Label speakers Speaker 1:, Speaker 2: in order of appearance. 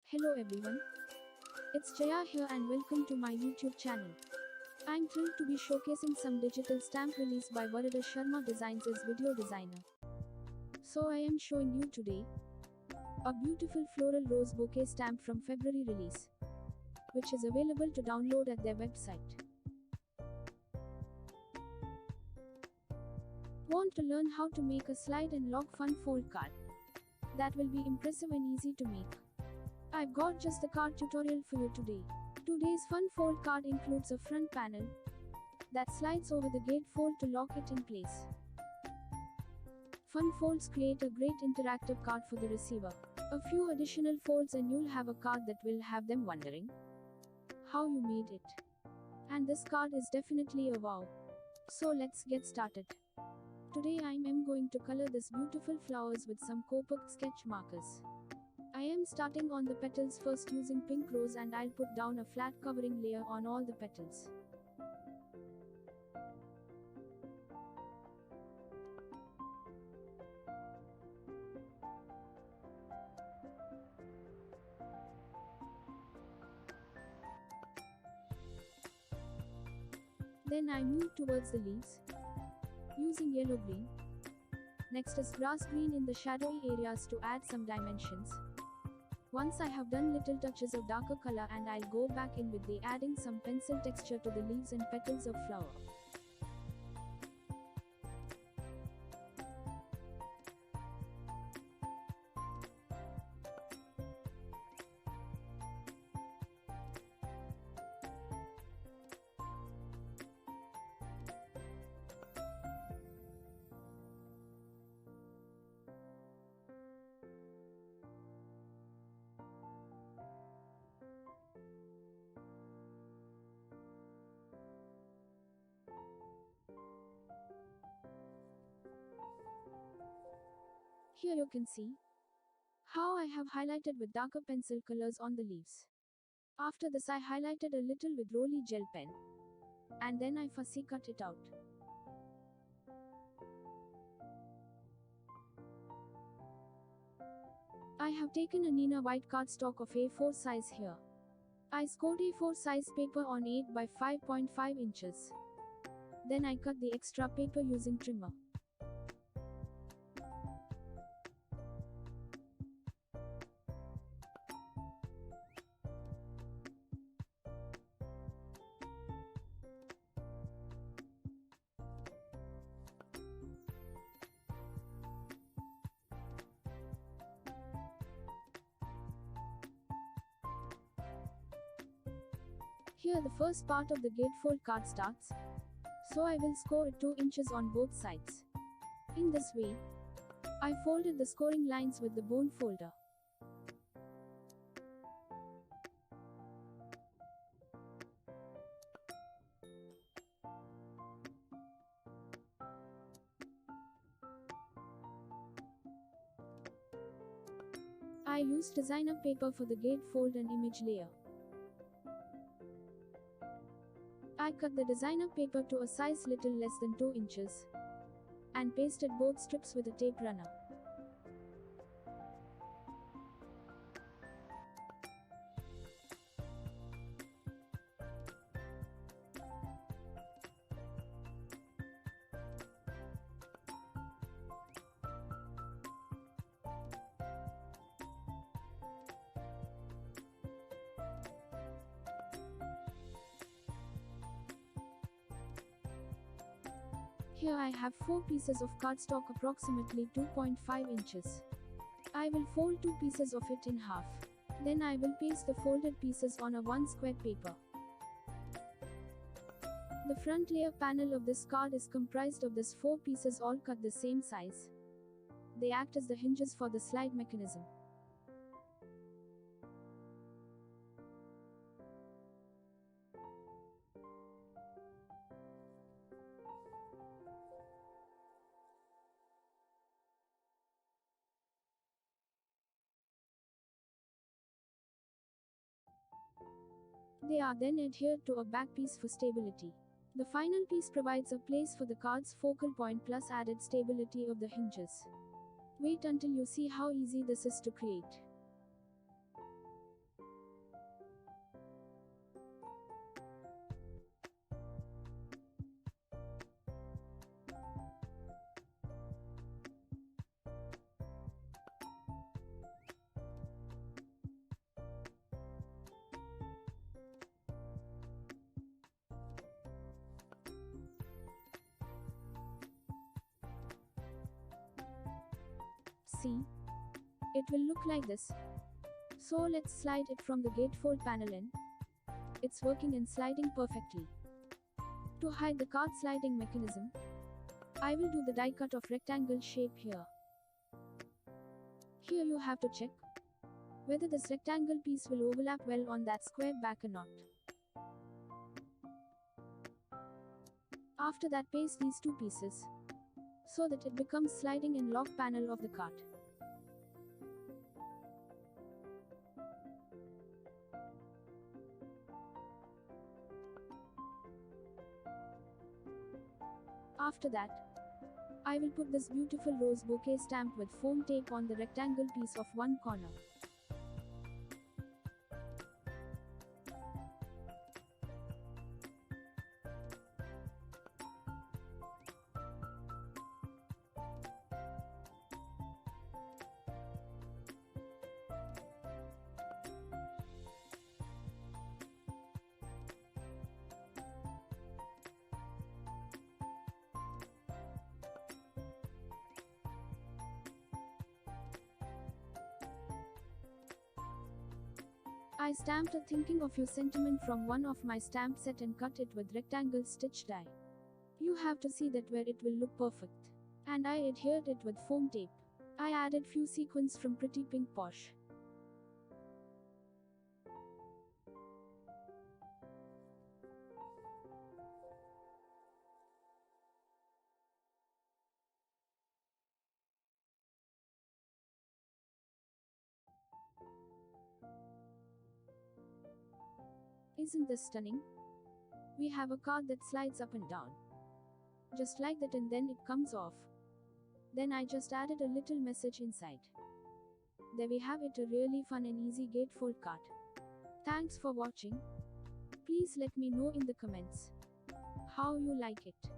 Speaker 1: Hello everyone, it's Jaya here and welcome to my YouTube channel. I'm thrilled to be showcasing some digital stamp released by Varada Sharma Designs as video designer. So I am showing you today a beautiful floral rose bouquet stamp from February release, which is available to download at their website. Want to learn how to make a slide and lock fun fold card that will be impressive and easy to make? I've got just the card tutorial for you today. Today's fun fold card includes a front panel that slides over the gatefold to lock it in place. Fun folds create a great interactive card for the receiver. A few additional folds and you'll have a card that will have them wondering how you made it. And this card is definitely a wow. So let's get started. Today I am going to color this beautiful flowers with some Copic sketch markers. I am starting on the petals first using pink rose, and I'll put down a flat covering layer on all the petals. Then I move towards the leaves using yellow green. Next is grass green in the shadowy areas to add some dimensions. Once I have done little touches of darker color, and I'll go back in with the adding some pencil texture to the leaves and petals of flower. Here you can see how I have highlighted with darker pencil colors on the leaves. After this I highlighted a little with Rolly gel pen, and then I fussy cut it out. I have taken a Nina white cardstock of A4 size here. I scored A4 size paper on 8 by 5.5 inches. Then I cut the extra paper using trimmer. Here the first part of the gatefold card starts, so I will score it 2 inches on both sides. In this way, I folded the scoring lines with the bone folder. I used designer paper for the gatefold and image layer. I cut the designer paper to a size little less than 2 inches and pasted both strips with a tape runner. Here I have 4 pieces of cardstock approximately 2.5 inches. I will fold 2 pieces of it in half. Then I will paste the folded pieces on a 1 square paper. The front layer panel of this card is comprised of these 4 pieces all cut the same size. They act as the hinges for the slide mechanism. They are then adhered to a back piece for stability. The final piece provides a place for the card's focal point plus added stability of the hinges. Wait until you see how easy this is to create. See? It will look like this. So let's slide it from the gatefold panel in. It's working and sliding perfectly. To hide the card sliding mechanism, I will do the die cut of rectangle shape here. Here you have to check whether this rectangle piece will overlap well on that square back or not. After that, paste these two pieces so that it becomes sliding and lock panel of the cart. After that, I will put this beautiful rose bouquet stamp with foam tape on the rectangle piece of one corner. I stamped a thinking of you sentiment from one of my stamp set and cut it with rectangle stitch die. You have to see that where it will look perfect. And I adhered it with foam tape. I added few sequins from Pretty Pink Posh. Isn't this stunning? We have a card that slides up and down. Just like that, and then it comes off. Then I just added a little message inside. There we have it, a really fun and easy gatefold card. Thanks for watching. Please let me know in the comments how you like it.